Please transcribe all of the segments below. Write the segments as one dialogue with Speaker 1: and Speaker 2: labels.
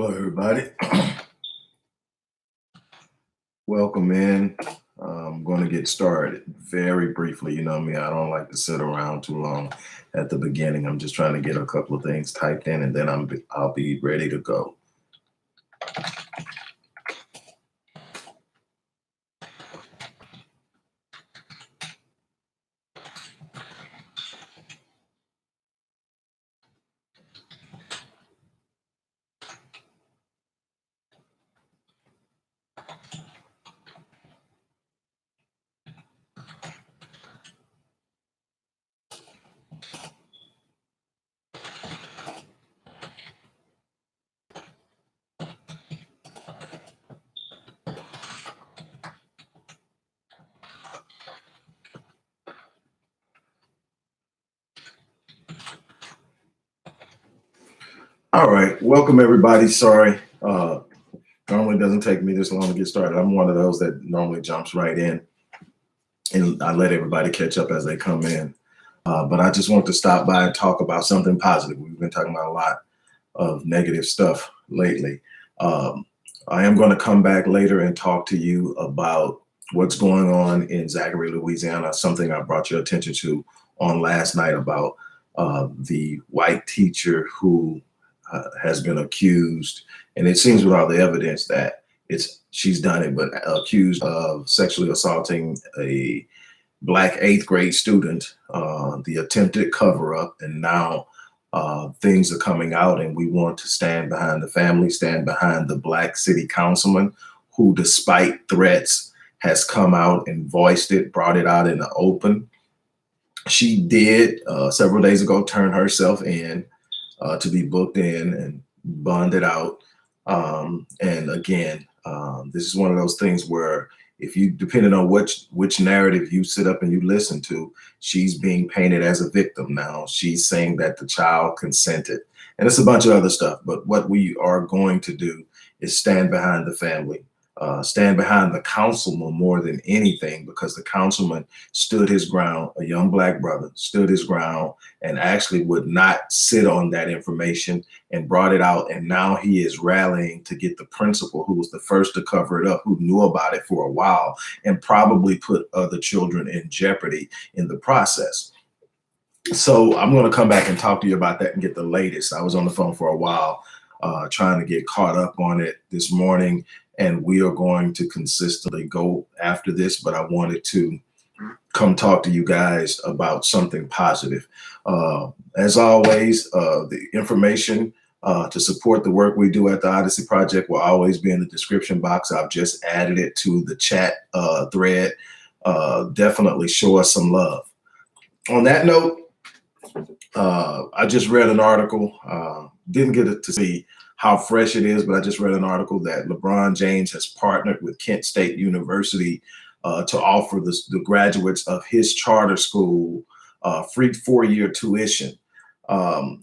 Speaker 1: Hello, everybody. Welcome in. I'm going to get started very briefly. You know me, I don't like to sit around too long at the beginning. I'm just trying to get a couple of things typed in, and then I'll be ready to go. All right, welcome everybody. Sorry, normally doesn't take me this long to get started. I'm one of those that normally jumps right in, and I let everybody catch up as they come in. But I just want to stop by and talk about something positive. We've been talking about a lot of negative stuff lately. I am going to come back later and talk to you about what's going on in Zachary, Louisiana, something I brought your attention to on last night about the white teacher who has been accused, and it seems with all the evidence that she's done it, but accused of sexually assaulting a Black eighth grade student, the attempted cover up, and now things are coming out, and we want to stand behind the family, stand behind the Black city councilman who, despite threats, has come out and voiced it, brought it out in the open. She did several days ago turn herself in to be booked in and bonded out. And again, this is one of those things where if you, depending on which narrative you sit up and you listen to, she's being painted as a victim now. She's saying that the child consented, and it's a bunch of other stuff. But what we are going to do is stand behind the family, stand behind the councilman more than anything, because the councilman stood his ground. A young Black brother stood his ground and actually would not sit on that information and brought it out. And now he is rallying to get the principal, who was the first to cover it up, who knew about it for a while and probably put other children in jeopardy in the process. So I'm going to come back and talk to you about that and get the latest. I was on the phone for a while trying to get caught up on it this morning, and we are going to consistently go after this, but I wanted to come talk to you guys about something positive. As always, the information to support the work we do at the Odyssey Project will always be in the description box. I've just added it to the chat thread. Definitely show us some love. On that note, I just read an article, didn't get it to see how fresh it is, but I just read an article that LeBron James has partnered with Kent State University to offer the graduates of his charter school free 4-year tuition. I'm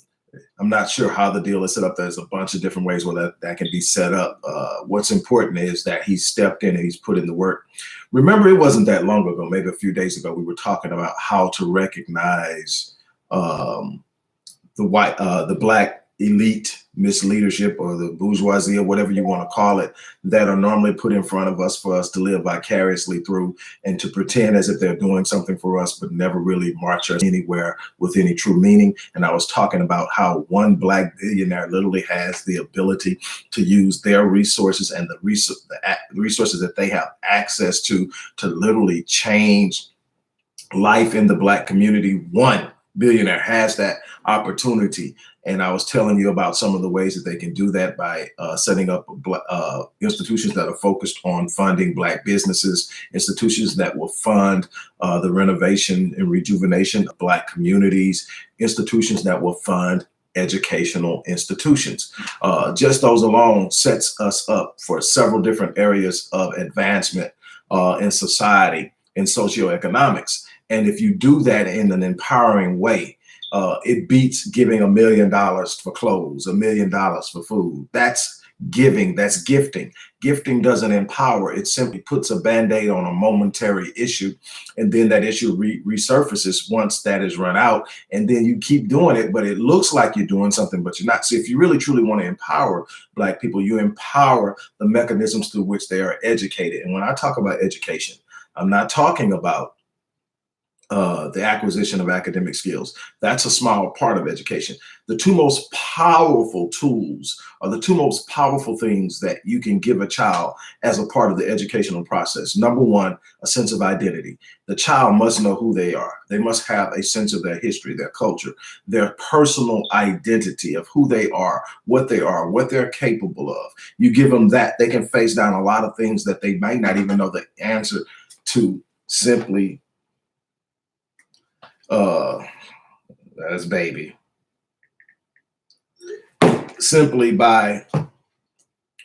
Speaker 1: not sure how the deal is set up. There's a bunch of different ways where that can be set up. What's important is that he stepped in and he's put in the work. Remember, it wasn't that long ago, maybe a few days ago, we were talking about how to recognize the Black elite misleadership, or the bourgeoisie, or whatever you want to call it, that are normally put in front of us for us to live vicariously through and to pretend as if they're doing something for us, but never really march us anywhere with any true meaning. And I was talking about how one Black billionaire literally has the ability to use their resources and the resources that they have access to literally change life in the Black community. One billionaire has that opportunity. And I was telling you about some of the ways that they can do that by setting up institutions that are focused on funding Black businesses, institutions that will fund the renovation and rejuvenation of Black communities, institutions that will fund educational institutions. Just those alone sets us up for several different areas of advancement in society and socioeconomics. And if you do that in an empowering way, it beats giving $1 million for clothes, $1 million for food. That's giving. That's gifting. Gifting doesn't empower. It simply puts a Band-Aid on a momentary issue, and then that issue resurfaces once that is run out, and then you keep doing it, but it looks like you're doing something, but you're not. So if you really truly want to empower Black people, you empower the mechanisms through which they are educated. And when I talk about education, I'm not talking about the acquisition of academic skills. That's a small part of education. The two most powerful tools are the two most powerful things that you can give a child as a part of the educational process. Number one, a sense of identity. The child must know who they are. They must have a sense of their history, their culture, their personal identity of who they are, what they're capable of. You give them that, they can face down a lot of things that they might not even know the answer to simply that's baby. Simply by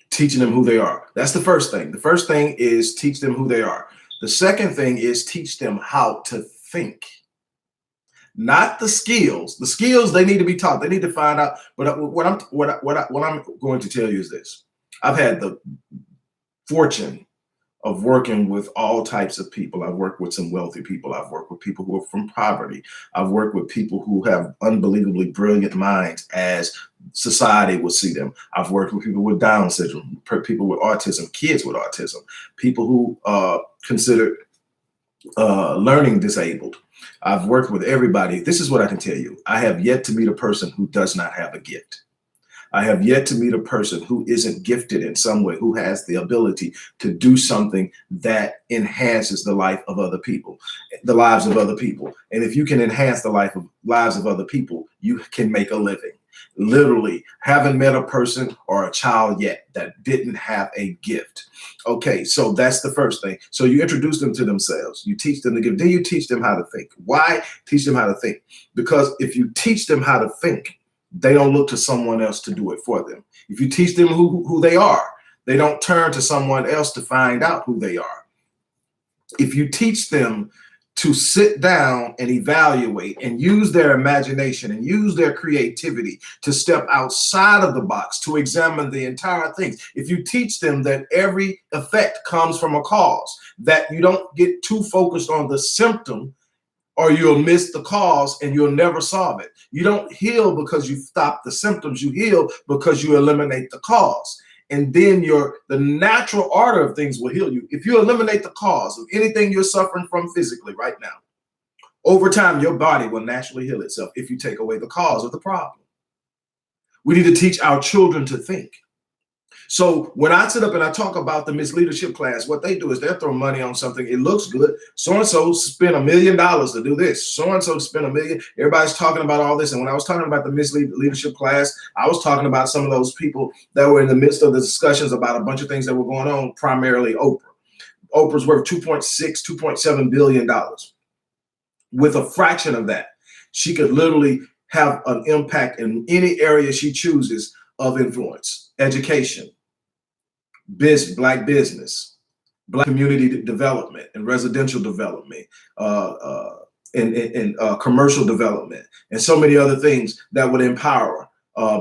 Speaker 1: teaching them who they are. That's the first thing. The first thing is teach them who they are. The second thing is teach them how to think. Not the skills. The skills, they need to be taught. They need to find out. But what I'm going to tell you is this. I've had the fortune of working with all types of people. I've worked with some wealthy people. I've worked with people who are from poverty. I've worked with people who have unbelievably brilliant minds as society would see them. I've worked with people with Down syndrome, people with autism, kids with autism, people who consider learning disabled. I've worked with everybody. This is what I can tell you. I have yet to meet a person who does not have a gift. I have yet to meet a person who isn't gifted in some way, who has the ability to do something that enhances the life of other people, the lives of other people. And if you can enhance the lives of other people, you can make a living. Literally, haven't met a person or a child yet that didn't have a gift. Okay, so that's the first thing. So you introduce them to themselves. You teach them to give. Then you teach them how to think. Why teach them how to think? Because if you teach them how to think, they don't look to someone else to do it for them. If you teach them who they are, they don't turn to someone else to find out who they are. If you teach them to sit down and evaluate and use their imagination and use their creativity to step outside of the box, to examine the entire thing. If you teach them that every effect comes from a cause, that you don't get too focused on the symptom, or you'll miss the cause and you'll never solve it. You don't heal because you stop the symptoms. You heal because you eliminate the cause. And then the natural order of things will heal you. If you eliminate the cause of anything you're suffering from physically right now, over time, your body will naturally heal itself if you take away the cause of the problem. We need to teach our children to think. So when I sit up and I talk about the Miss Leadership class, what they do is they'll throw money on something. It looks good. So-and-so spent $1 million to do this. So-and-so spent $1 million. Everybody's talking about all this. And when I was talking about the Miss Leadership class, I was talking about some of those people that were in the midst of the discussions about a bunch of things that were going on, primarily Oprah. Oprah's worth $2.7 billion. With a fraction of that, she could literally have an impact in any area she chooses of influence. Education, Black business, Black community development and residential development, and commercial development, and so many other things that would empower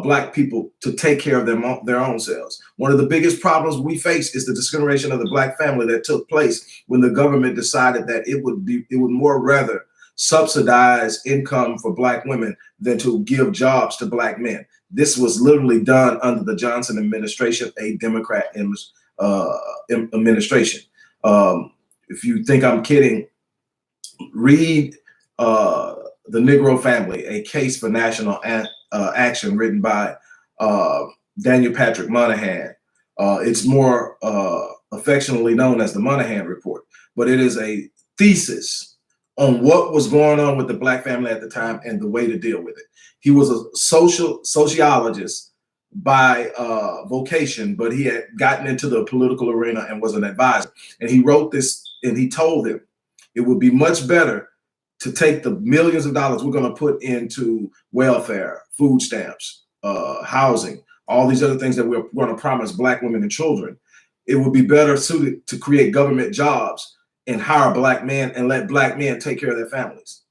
Speaker 1: Black people to take care of their own selves. One of the biggest problems we face is the discrimination of the Black family that took place when the government decided that it would more rather subsidize income for Black women than to give jobs to Black men. This was literally done under the Johnson administration, a Democrat administration. If you think I'm kidding, read The Negro Family, A Case for National Action, written by Daniel Patrick Moynihan. It's more affectionately known as the Moynihan Report, but it is a thesis on what was going on with the Black family at the time and the way to deal with it. He was a sociologist by vocation, but he had gotten into the political arena and was an advisor. And he wrote this, and he told them it would be much better to take the millions of dollars we're going to put into welfare, food stamps, housing, all these other things that we're going to promise Black women and children. It would be better suited to create government jobs and hire Black men and let Black men take care of their families.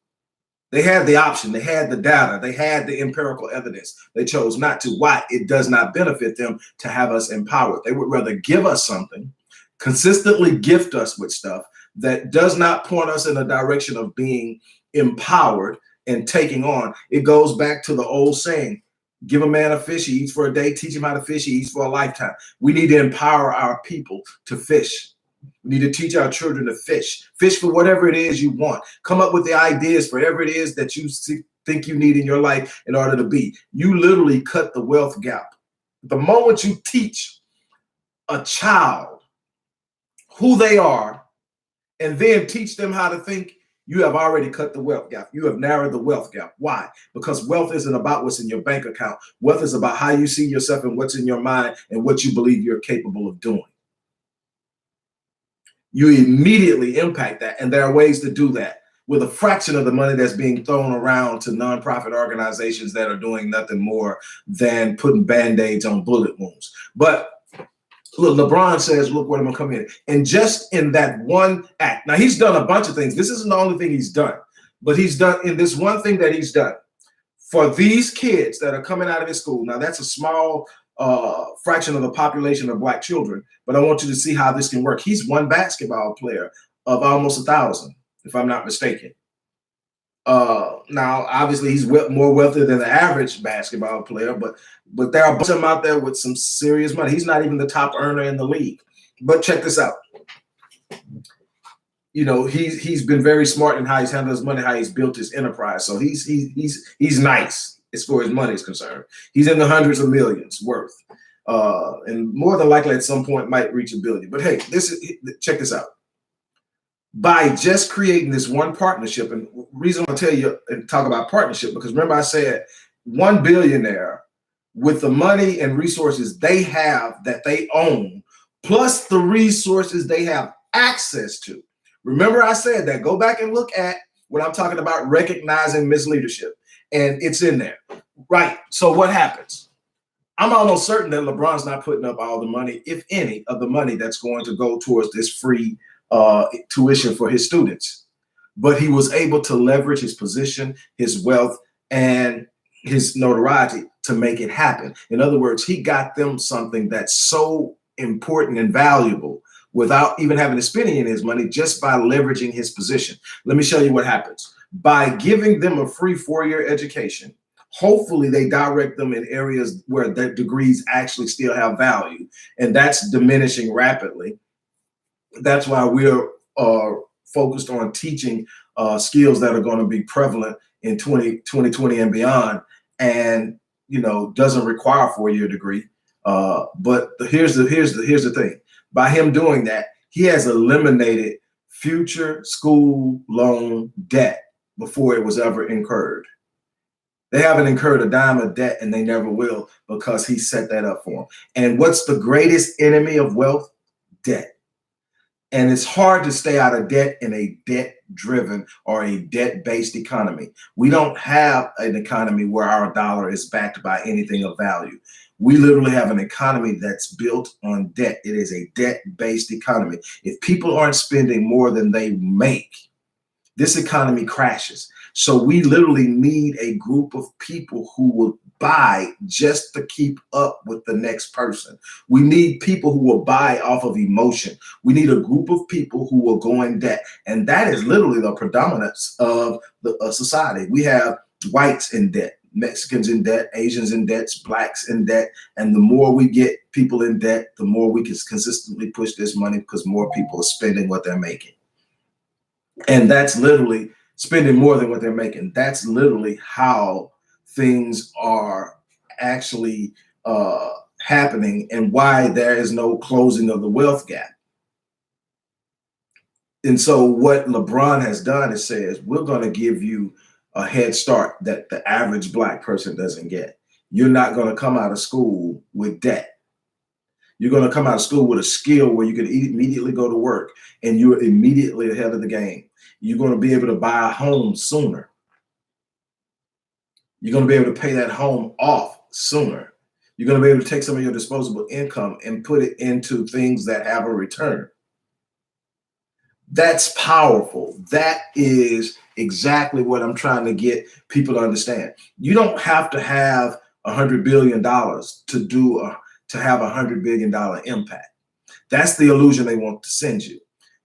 Speaker 1: They had the option, they had the data, they had the empirical evidence. They chose not to. Why? It does not benefit them to have us empowered. They would rather give us something, consistently gift us with stuff that does not point us in a direction of being empowered and taking on. It goes back to the old saying, give a man a fish, he eats for a day, teach him how to fish, he eats for a lifetime. We need to empower our people to fish. We need to teach our children to fish. Fish for whatever it is you want. Come up with the ideas for whatever it is that you think you need in your life in order to be. You literally cut the wealth gap. The moment you teach a child who they are and then teach them how to think, you have already cut the wealth gap. You have narrowed the wealth gap. Why? Because wealth isn't about what's in your bank account. Wealth is about how you see yourself and what's in your mind and what you believe you're capable of doing. You immediately impact that. And there are ways to do that with a fraction of the money that's being thrown around to nonprofit organizations that are doing nothing more than putting Band-Aids on bullet wounds. But look, LeBron says, look what I'm gonna come in. And just in that one act, now he's done a bunch of things. This isn't the only thing he's done, but he's done in this one thing that he's done for these kids that are coming out of his school. Now that's a small fraction of the population of Black children, but I want you to see how this can work. He's one basketball player of almost 1,000, if I'm not mistaken. Now, obviously, he's more wealthy than the average basketball player, but there are a bunch of them out there with some serious money. He's not even the top earner in the league. But check this out. You know, he's been very smart in how he's handled his money, how he's built his enterprise. So he's nice as far as money is concerned. He's in the hundreds of millions worth, and more than likely at some point might reach $1 billion. But hey, check this out. By just creating this one partnership, and reason I'll tell you and talk about partnership, because remember I said one billionaire with the money and resources they have that they own, plus the resources they have access to. Remember I said that. Go back and look at when I'm talking about recognizing misleadership, and it's in there. Right, so what happens? I'm almost certain that LeBron's not putting up all the money, if any, of the money that's going to go towards this free tuition for his students. But he was able to leverage his position, his wealth, and his notoriety to make it happen. In other words, he got them something that's so important and valuable without even having to spend any of his money, just by leveraging his position. Let me show you what happens. By giving them a free 4-year education, hopefully they direct them in areas where their degrees actually still have value, and that's diminishing rapidly. That's why we're focused on teaching skills that are going to be prevalent in 2020 and beyond, and doesn't require a 4-year degree. But here's the thing: by him doing that, he has eliminated future school loan debt before it was ever incurred. They haven't incurred a dime of debt, and they never will, because he set that up for them. And what's the greatest enemy of wealth? Debt. And it's hard to stay out of debt in a debt-driven or a debt-based economy. We don't have an economy where our dollar is backed by anything of value. We literally have an economy that's built on debt. It is a debt-based economy. If people aren't spending more than they make, this economy crashes. So we literally need a group of people who will buy just to keep up with the next person. We need people who will buy off of emotion. We need a group of people who will go in debt. And that is literally the predominance of the society. We have whites in debt, Mexicans in debt, Asians in debt, Blacks in debt. And the more we get people in debt, the more we can consistently push this money, because more people are spending what they're making. And that's literally spending more than what they're making. That's literally how things are actually happening, and why there is no closing of the wealth gap. And so what LeBron has done is says, we're going to give you a head start that the average Black person doesn't get. You're not going to come out of school with debt. You're going to come out of school with a skill where you can immediately go to work and you're immediately ahead of the game. You're going to be able to buy a home sooner. You're going to be able to pay that home off sooner. You're going to be able to take some of your disposable income and put it into things that have a return. That's powerful. That is exactly what I'm trying to get people to understand. You don't have to have $100 billion to have $100 billion impact. That's the illusion they want to send you.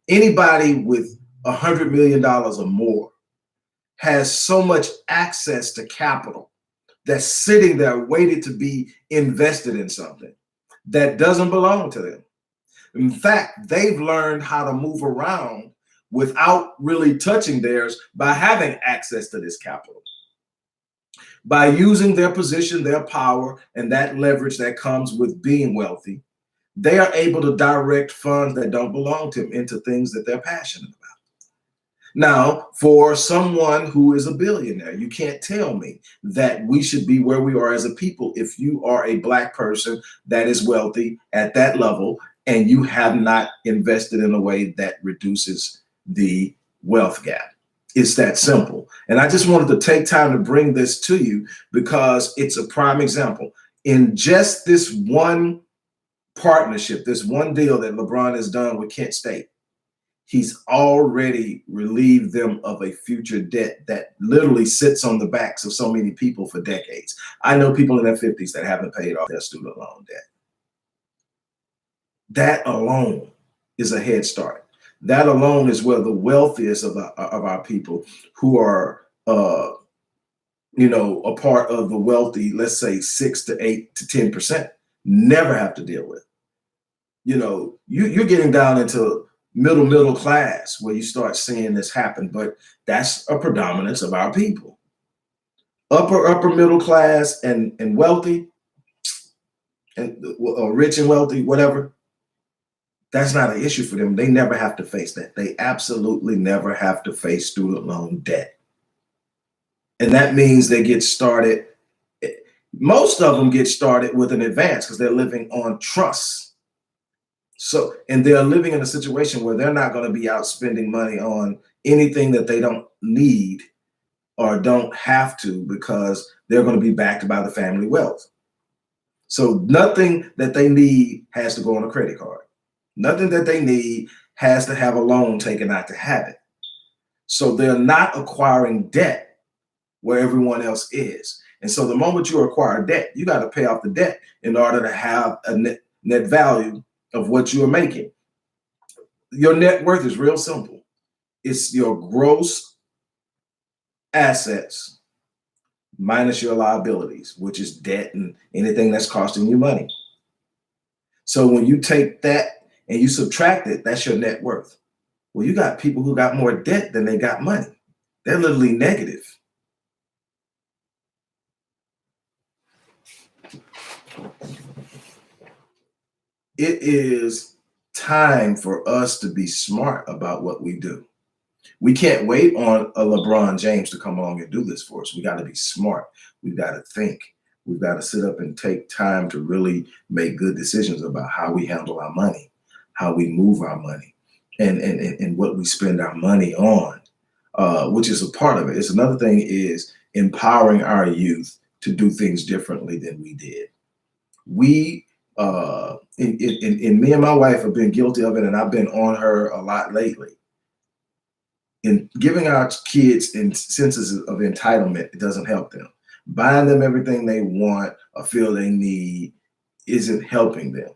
Speaker 1: Anybody with $100 million or more has so much access to capital that's sitting there waiting to be invested in something that doesn't belong to them. In fact, they've learned how to move around without really touching theirs by having access to this capital. By using their position, their power, and that leverage that comes with being wealthy, they are able to direct funds that don't belong to them into things that they're passionate about. Now, for someone who is a billionaire, you can't tell me that we should be where we are as a people if you are a Black person that is wealthy at that level and you have not invested in a way that reduces the wealth gap. It's that simple. And I just wanted to take time to bring this to you because it's a prime example. In just this one partnership, this one deal that LeBron has done with Kent State, he's already relieved them of a future debt that literally sits on the backs of so many people for decades. I know people in their 50s that haven't paid off their student loan debt. That alone is a head start. That alone is where the wealthiest of our people who are, a part of the wealthy, let's say 6 to 8 to 10%, never have to deal with. You're getting down into middle class where you start seeing this happen, but that's a predominance of our people. Upper middle class and wealthy, and rich and wealthy, whatever. That's not an issue for them. They never have to face that. They absolutely never have to face student loan debt. And that means they get started. Most of them get started with an advance because they're living on trust. And they're living in a situation where they're not going to be out spending money on anything that they don't need or don't have to because they're going to be backed by the family wealth. So nothing that they need has to go on a credit card. Nothing that they need has to have a loan taken out to have it. So they're not acquiring debt where everyone else is. And so the moment you acquire debt, you got to pay off the debt in order to have a net value of what you are making. Your net worth is real simple. It's your gross assets minus your liabilities, which is debt and anything that's costing you money. So when you take that and you subtract it, that's your net worth. Well, you got people who got more debt than they got money. They're literally negative. It is time for us to be smart about what we do. We can't wait on a LeBron James to come along and do this for us. We got to be smart. We've got to think. We've got to sit up and take time to really make good decisions about how we handle our money, how we move our money, and what we spend our money on, which is a part of it. It's another thing is empowering our youth to do things differently than we did. We, and me and my wife have been guilty of it, and I've been on her a lot lately. In giving our kids senses of entitlement, it doesn't help them. Buying them everything they want or feel they need isn't helping them.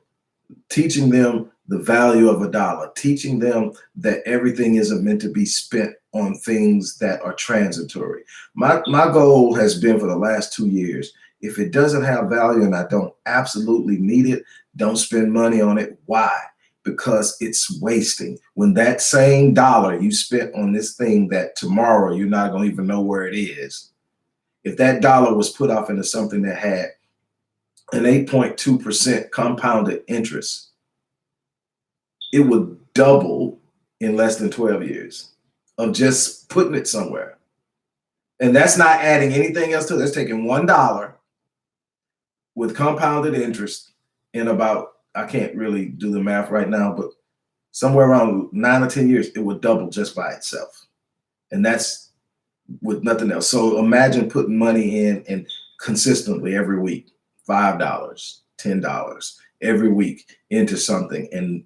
Speaker 1: Teaching them the value of $1, teaching them that everything isn't meant to be spent on things that are transitory. My goal has been for the last 2 years, if it doesn't have value and I don't absolutely need it, don't spend money on it. Why? Because it's wasting. When that same dollar you spent on this thing that tomorrow you're not going to even know where it is, if that dollar was put off into something that had an 8.2% compounded interest, it would double in less than 12 years of just putting it somewhere. And that's not adding anything else to it. That's taking $1 with compounded interest in about, I can't really do the math right now, but somewhere around 9 or 10 years, it would double just by itself. And that's with nothing else. So imagine putting money in and consistently every week, $5, $10 every week into something and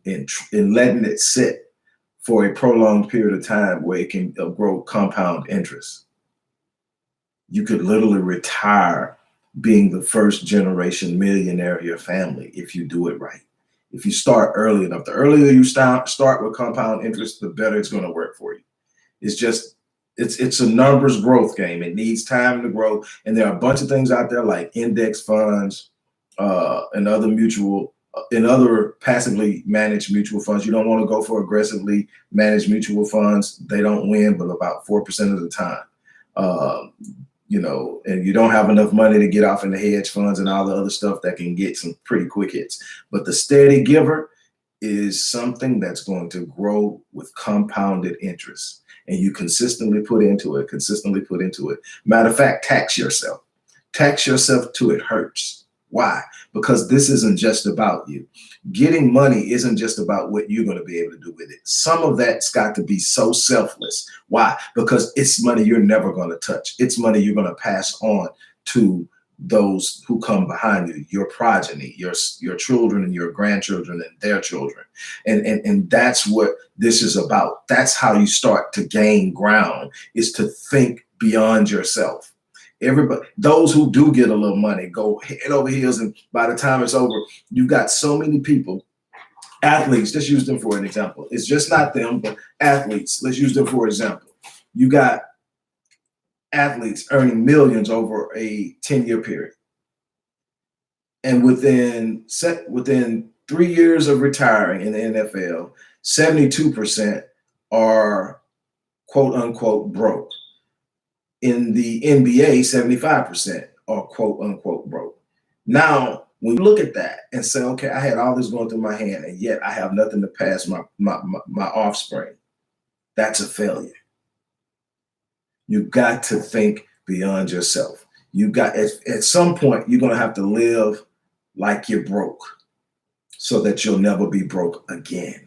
Speaker 1: letting it sit for a prolonged period of time where it can grow compound interest. You could literally retire being the first generation millionaire of your family if you do it right. If you start early enough, the earlier you start with compound interest, the better it's going to work for you. It's a numbers growth game. It needs time to grow. And there are a bunch of things out there like index funds and other passively managed mutual funds. You don't want to go for aggressively managed mutual funds. They don't win, but about 4% of the time. And you don't have enough money to get off in the hedge funds and all the other stuff that can get some pretty quick hits. But the steady giver is something that's going to grow with compounded interest. And you consistently put into it. Matter of fact, tax yourself. Tax yourself till it hurts. Why? Because this isn't just about you. Getting money isn't just about what you're going to be able to do with it. Some of that's got to be so selfless. Why? Because it's money you're never going to touch. It's money you're going to pass on to those who come behind you, your progeny, your children and your grandchildren and their children. And that's what this is about. That's how you start to gain ground, is to think beyond yourself. Everybody, those who do get a little money go head over heels, and by the time it's over, you've got so many people, athletes, let's use them for an example. It's just not them, but athletes, let's use them for example. You got athletes earning millions over a 10-year period. And within 3 years of retiring in the NFL, 72% are quote unquote broke. In the NBA, 75% are quote unquote broke. Now, when you look at that and say, okay, I had all this going through my hand and yet I have nothing to pass my offspring, that's a failure. You got to think beyond yourself. You got at some point, you're going to have to live like you're broke so that you'll never be broke again.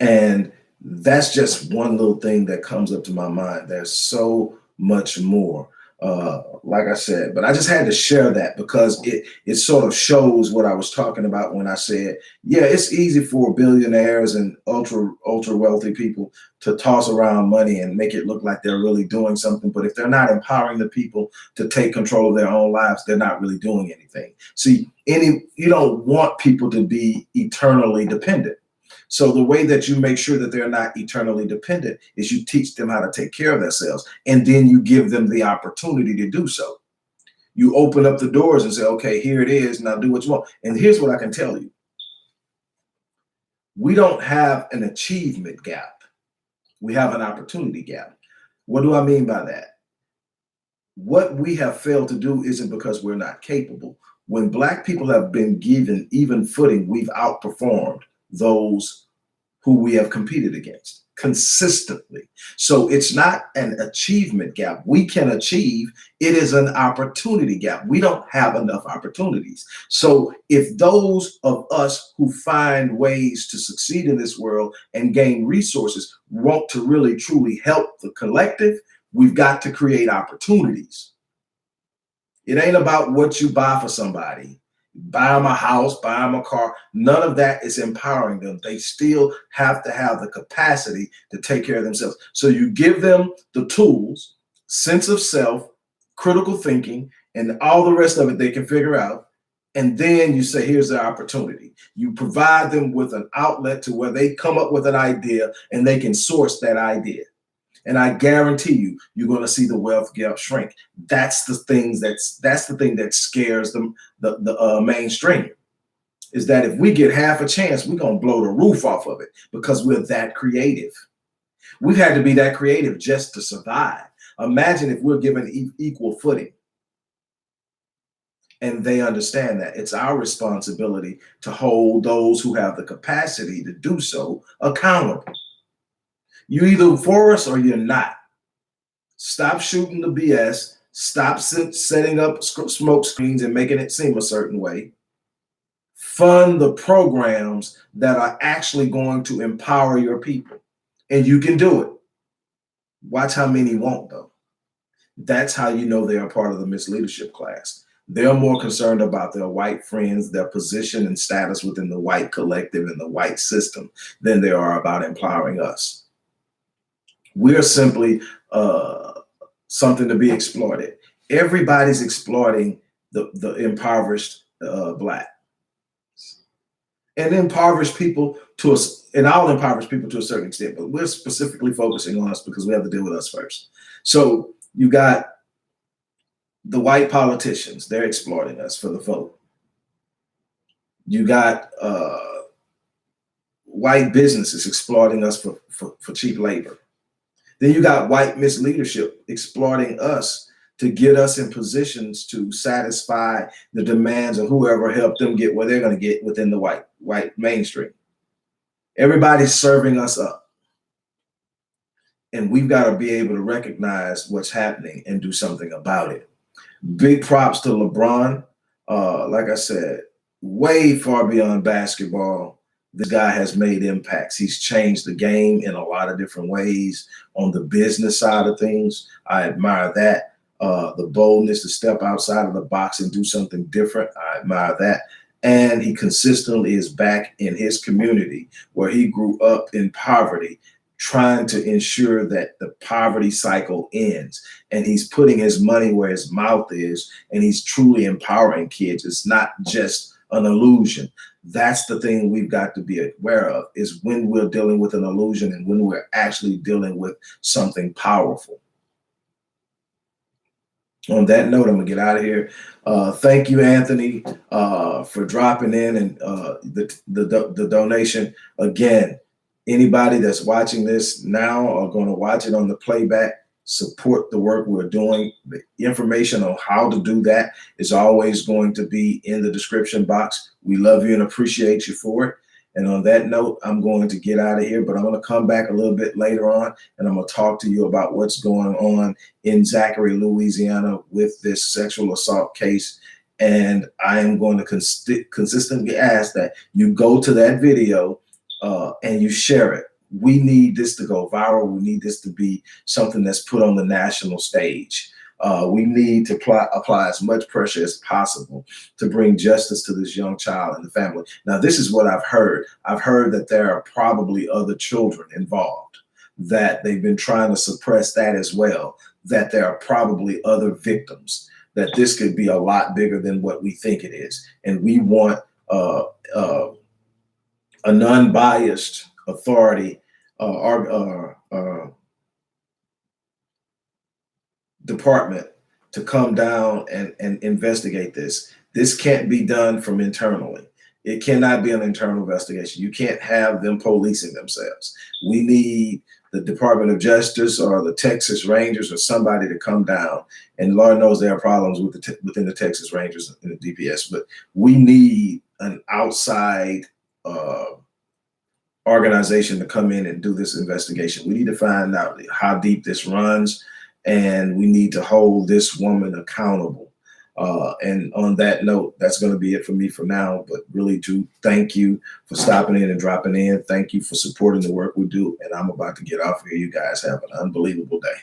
Speaker 1: And that's just one little thing that comes up to my mind. There's so much more, like I said, but I just had to share that because it sort of shows what I was talking about when I said, yeah, it's easy for billionaires and ultra wealthy people to toss around money and make it look like they're really doing something. But if they're not empowering the people to take control of their own lives, they're not really doing anything. See, you don't want people to be eternally dependent. So the way that you make sure that they're not eternally dependent is you teach them how to take care of themselves, and then you give them the opportunity to do so. You open up the doors and say, okay, here it is, now do what you want. And here's what I can tell you. We don't have an achievement gap. We have an opportunity gap. What do I mean by that? What we have failed to do isn't because we're not capable. When Black people have been given even footing, we've outperformed those who we have competed against consistently. So it's not an achievement gap. We can achieve. It is an opportunity gap. We don't have enough opportunities. So if those of us who find ways to succeed in this world and gain resources want to really truly help the collective, we've got to create opportunities. It ain't about what you buy for somebody. Buy them a house, buy them a car. None of that is empowering them. They still have to have the capacity to take care of themselves. So you give them the tools, sense of self, critical thinking, and all the rest of it they can figure out. And then you say, here's the opportunity. You provide them with an outlet to where they come up with an idea and they can source that idea. And I guarantee you, you're going to see the wealth gap shrink. That's the thing that scares them, the mainstream, is that if we get half a chance, we're going to blow the roof off of it because we're that creative. We've had to be that creative just to survive. Imagine if we're given equal footing. And they understand that it's our responsibility to hold those who have the capacity to do so accountable. You're either for us or you're not. Stop shooting the BS. Stop setting up smoke screens and making it seem a certain way. Fund the programs that are actually going to empower your people. And you can do it. Watch how many won't, though. That's how you know they are part of the misleadership class. They're more concerned about their white friends, their position and status within the white collective and the white system than they are about empowering us. We're simply something to be exploited. Everybody's exploiting the impoverished Black. And impoverished people and I'll impoverish people to a certain extent, but we're specifically focusing on us because we have to deal with us first. So you got the white politicians, they're exploiting us for the vote. You got white businesses exploiting us for cheap labor. Then you got white misleadership exploiting us to get us in positions to satisfy the demands of whoever helped them get where they're going to get within the white mainstream. Everybody's serving us up. And we've got to be able to recognize what's happening and do something about it. Big props to LeBron. Like I said, way far beyond basketball, this guy has made impacts. He's changed the game in a lot of different ways on the business side of things. I admire that. The boldness to step outside of the box and do something different. I admire that. And he consistently is back in his community where he grew up in poverty, trying to ensure that the poverty cycle ends. And he's putting his money where his mouth is, and he's truly empowering kids. It's not just an illusion. That's the thing we've got to be aware of, is when we're dealing with an illusion and when we're actually dealing with something powerful. On that note, I'm gonna get out of here. Thank you, Anthony, for dropping in and the donation. Again, anybody that's watching this now or going to watch it on the playback, support the work we're doing. The information on how to do that is always going to be in the description box. We love you and appreciate you for it. And on that note, I'm going to get out of here, but I'm going to come back a little bit later on, and I'm going to talk to you about what's going on in Zachary, Louisiana with this sexual assault case. And I am going to consistently ask that you go to that video and you share it. We need this to go viral. We need this to be something that's put on the national stage. We need to apply as much pressure as possible to bring justice to this young child and the family. Now, this is what I've heard. I've heard that there are probably other children involved, that they've been trying to suppress that as well, that there are probably other victims, that this could be a lot bigger than what we think it is. And we want a non-biased authority, department to come down and investigate this. This can't be done from internally. It cannot be an internal investigation. You can't have them policing themselves. We need the Department of Justice or the Texas Rangers or somebody to come down. And Lord knows there are problems with within the Texas Rangers and the DPS, but we need an outside organization to come in and do this investigation. We need to find out how deep this runs, and we need to hold this woman accountable. And on that note, that's going to be it for me for now, but really do thank you for stopping in and dropping in. Thank you for supporting the work we do. And I'm about to get off here. You guys have an unbelievable day.